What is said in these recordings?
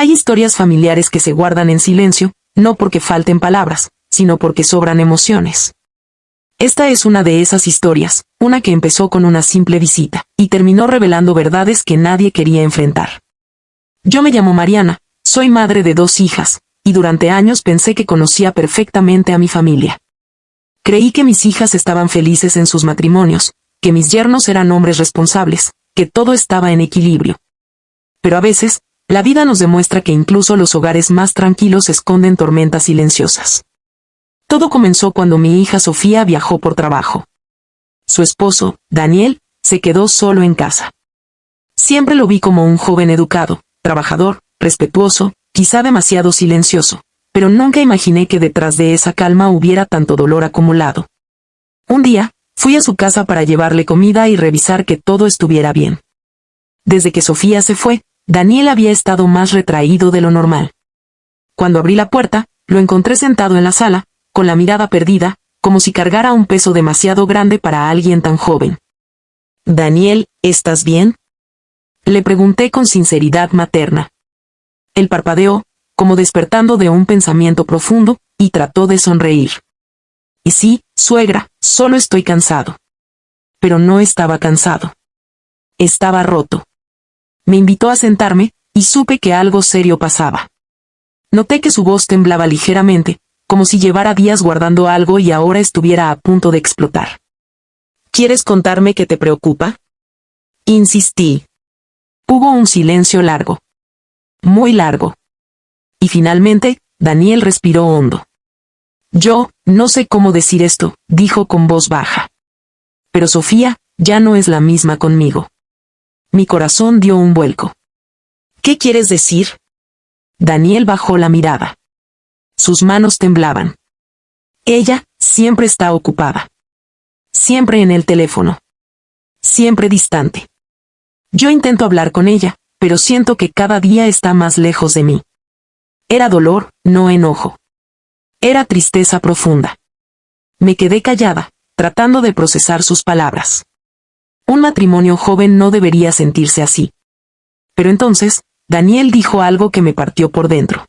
Hay historias familiares que se guardan en silencio, no porque falten palabras, sino porque sobran emociones. Esta es una de esas historias, una que empezó con una simple visita, y terminó revelando verdades que nadie quería enfrentar. Yo me llamo Mariana, soy madre de 2 hijas, y durante años pensé que conocía perfectamente a mi familia. Creí que mis hijas estaban felices en sus matrimonios, que mis yernos eran hombres responsables, que todo estaba en equilibrio. Pero a veces, la vida nos demuestra que incluso los hogares más tranquilos esconden tormentas silenciosas. Todo comenzó cuando mi hija Sofía viajó por trabajo. Su esposo, Daniel, se quedó solo en casa. Siempre lo vi como un joven educado, trabajador, respetuoso, quizá demasiado silencioso, pero nunca imaginé que detrás de esa calma hubiera tanto dolor acumulado. Un día, fui a su casa para llevarle comida y revisar que todo estuviera bien. Desde que Sofía se fue, Daniel había estado más retraído de lo normal. Cuando abrí la puerta, lo encontré sentado en la sala, con la mirada perdida, como si cargara un peso demasiado grande para alguien tan joven. «Daniel, ¿estás bien?», le pregunté con sinceridad materna. Él parpadeó, como despertando de un pensamiento profundo, y trató de sonreír. «Y sí, suegra, solo estoy cansado». Pero no estaba cansado. Estaba roto. Me invitó a sentarme, y supe que algo serio pasaba. Noté que su voz temblaba ligeramente, como si llevara días guardando algo y ahora estuviera a punto de explotar. «¿Quieres contarme qué te preocupa?», insistí. Hubo un silencio largo. Muy largo. Y finalmente, Daniel respiró hondo. «Yo, no sé cómo decir esto», dijo con voz baja. «Pero Sofía, ya no es la misma conmigo». Mi corazón dio un vuelco. «¿Qué quieres decir?». Daniel bajó la mirada. Sus manos temblaban. «Ella, siempre está ocupada. Siempre en el teléfono. Siempre distante. Yo intento hablar con ella, pero siento que cada día está más lejos de mí». Era dolor, no enojo. Era tristeza profunda. Me quedé callada, tratando de procesar sus palabras. Un matrimonio joven no debería sentirse así. Pero entonces, Daniel dijo algo que me partió por dentro.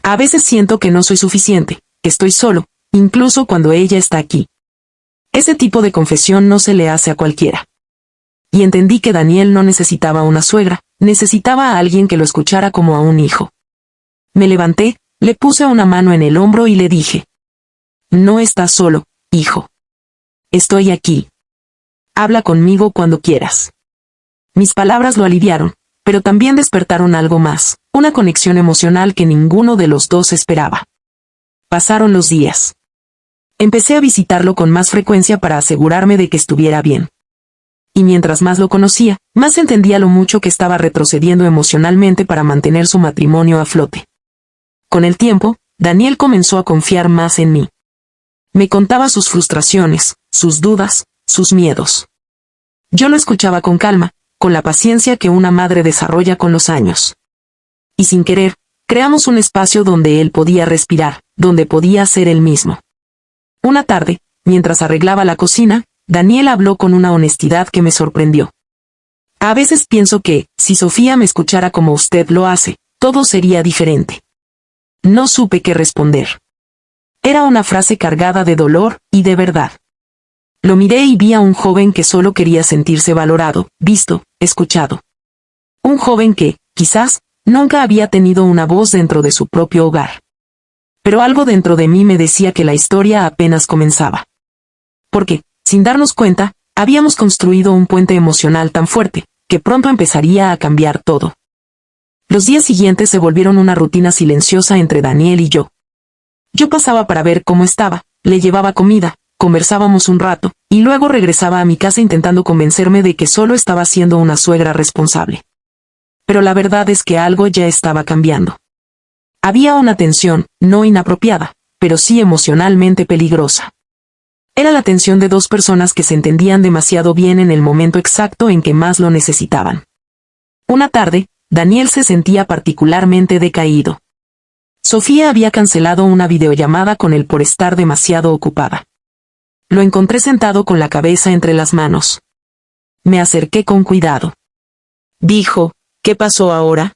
«A veces siento que no soy suficiente, que estoy solo, incluso cuando ella está aquí». Ese tipo de confesión no se le hace a cualquiera. Y entendí que Daniel no necesitaba una suegra, necesitaba a alguien que lo escuchara como a un hijo. Me levanté, le puse una mano en el hombro y le dije: «No estás solo, hijo. Estoy aquí. Habla conmigo cuando quieras». Mis palabras lo aliviaron, pero también despertaron algo más, una conexión emocional que ninguno de los dos esperaba. Pasaron los días. Empecé a visitarlo con más frecuencia para asegurarme de que estuviera bien. Y mientras más lo conocía, más entendía lo mucho que estaba retrocediendo emocionalmente para mantener su matrimonio a flote. Con el tiempo, Daniel comenzó a confiar más en mí. Me contaba sus frustraciones, sus dudas, sus miedos. Yo lo escuchaba con calma, con la paciencia que una madre desarrolla con los años. Y sin querer, creamos un espacio donde él podía respirar, donde podía ser él mismo. Una tarde, mientras arreglaba la cocina, Daniel habló con una honestidad que me sorprendió. «A veces pienso que, si Sofía me escuchara como usted lo hace, todo sería diferente». No supe qué responder. Era una frase cargada de dolor y de verdad. Lo miré y vi a un joven que solo quería sentirse valorado, visto, escuchado. Un joven que, quizás, nunca había tenido una voz dentro de su propio hogar. Pero algo dentro de mí me decía que la historia apenas comenzaba. Porque, sin darnos cuenta, habíamos construido un puente emocional tan fuerte, que pronto empezaría a cambiar todo. Los días siguientes se volvieron una rutina silenciosa entre Daniel y yo. Yo pasaba para ver cómo estaba, le llevaba comida, conversábamos un rato, y luego regresaba a mi casa intentando convencerme de que solo estaba siendo una suegra responsable. Pero la verdad es que algo ya estaba cambiando. Había una tensión, no inapropiada, pero sí emocionalmente peligrosa. Era la tensión de 2 personas que se entendían demasiado bien en el momento exacto en que más lo necesitaban. Una tarde, Daniel se sentía particularmente decaído. Sofía había cancelado una videollamada con él por estar demasiado ocupada. Lo encontré sentado con la cabeza entre las manos. Me acerqué con cuidado. Dijo: «¿Qué pasó ahora?».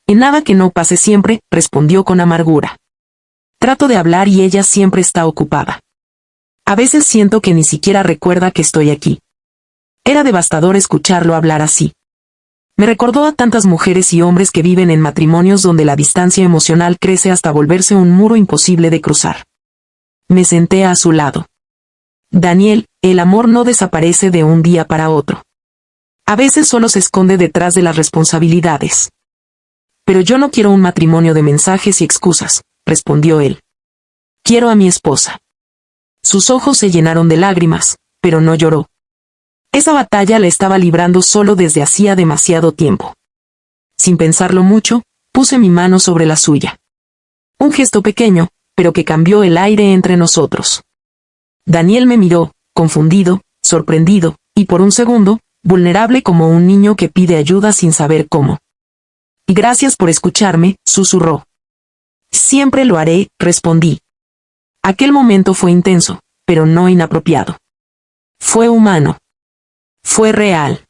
En nada que no pase siempre, respondió con amargura. Trato de hablar y ella siempre está ocupada. A veces siento que ni siquiera recuerda que estoy aquí. Era devastador escucharlo hablar así. Me recordó a tantas mujeres y hombres que viven en matrimonios donde la distancia emocional crece hasta volverse un muro imposible de cruzar. Me senté a su lado. Daniel, el amor no desaparece de un día para otro. A veces solo se esconde detrás de las responsabilidades. Pero yo no quiero un matrimonio de mensajes y excusas, respondió él. Quiero a mi esposa. Sus ojos se llenaron de lágrimas, pero no lloró. Esa batalla la estaba librando solo desde hacía demasiado tiempo. Sin pensarlo mucho, puse mi mano sobre la suya. Un gesto pequeño, pero que cambió el aire entre nosotros. Daniel me miró, confundido, sorprendido, y por un segundo, vulnerable como un niño que pide ayuda sin saber cómo. Gracias por escucharme, susurró. Siempre lo haré, respondí. Aquel momento fue intenso, pero no inapropiado. Fue humano. Fue real.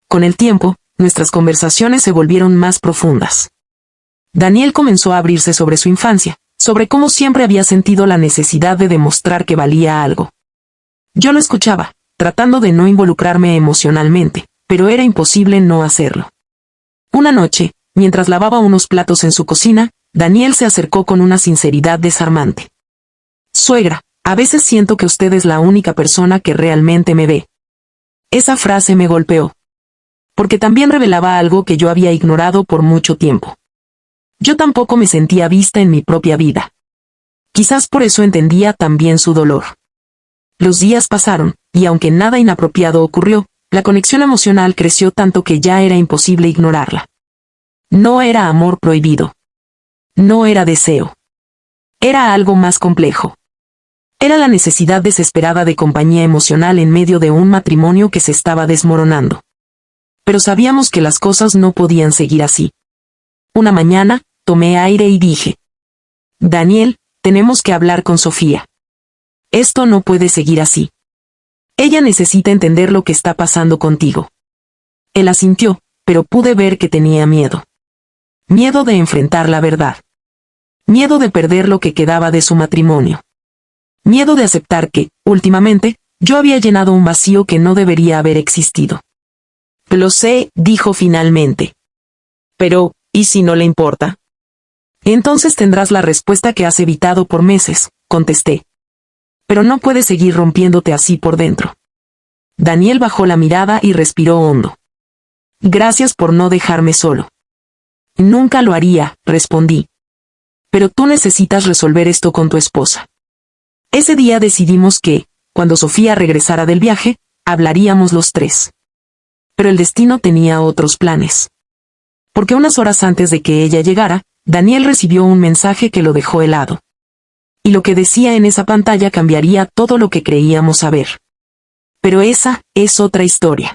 Con el tiempo, nuestras conversaciones se volvieron más profundas. Daniel comenzó a abrirse sobre su infancia, sobre cómo siempre había sentido la necesidad de demostrar que valía algo. Yo lo escuchaba, tratando de no involucrarme emocionalmente, pero era imposible no hacerlo. Una noche, mientras lavaba unos platos en su cocina, Daniel se acercó con una sinceridad desarmante. Suegra, a veces siento que usted es la única persona que realmente me ve. Esa frase me golpeó. Porque también revelaba algo que yo había ignorado por mucho tiempo. Yo tampoco me sentía vista en mi propia vida. Quizás por eso entendía también su dolor. Los días pasaron, y aunque nada inapropiado ocurrió, la conexión emocional creció tanto que ya era imposible ignorarla. No era amor prohibido. No era deseo. Era algo más complejo. Era la necesidad desesperada de compañía emocional en medio de un matrimonio que se estaba desmoronando. Pero sabíamos que las cosas no podían seguir así. Una mañana, tomé aire y dije: Daniel, tenemos que hablar con Sofía. Esto no puede seguir así. Ella necesita entender lo que está pasando contigo. Él asintió, pero pude ver que tenía miedo. Miedo de enfrentar la verdad. Miedo de perder lo que quedaba de su matrimonio. Miedo de aceptar que, últimamente, yo había llenado un vacío que no debería haber existido. Lo sé, dijo finalmente. Pero, ¿y si no le importa? Entonces tendrás la respuesta que has evitado por meses, contesté. Pero no puedes seguir rompiéndote así por dentro. Daniel bajó la mirada y respiró hondo. Gracias por no dejarme solo. Nunca lo haría, respondí. Pero tú necesitas resolver esto con tu esposa. Ese día decidimos que, cuando Sofía regresara del viaje, hablaríamos los tres. Pero el destino tenía otros planes. Porque unas horas antes de que ella llegara, Daniel recibió un mensaje que lo dejó helado. Y lo que decía en esa pantalla cambiaría todo lo que creíamos saber. Pero esa es otra historia.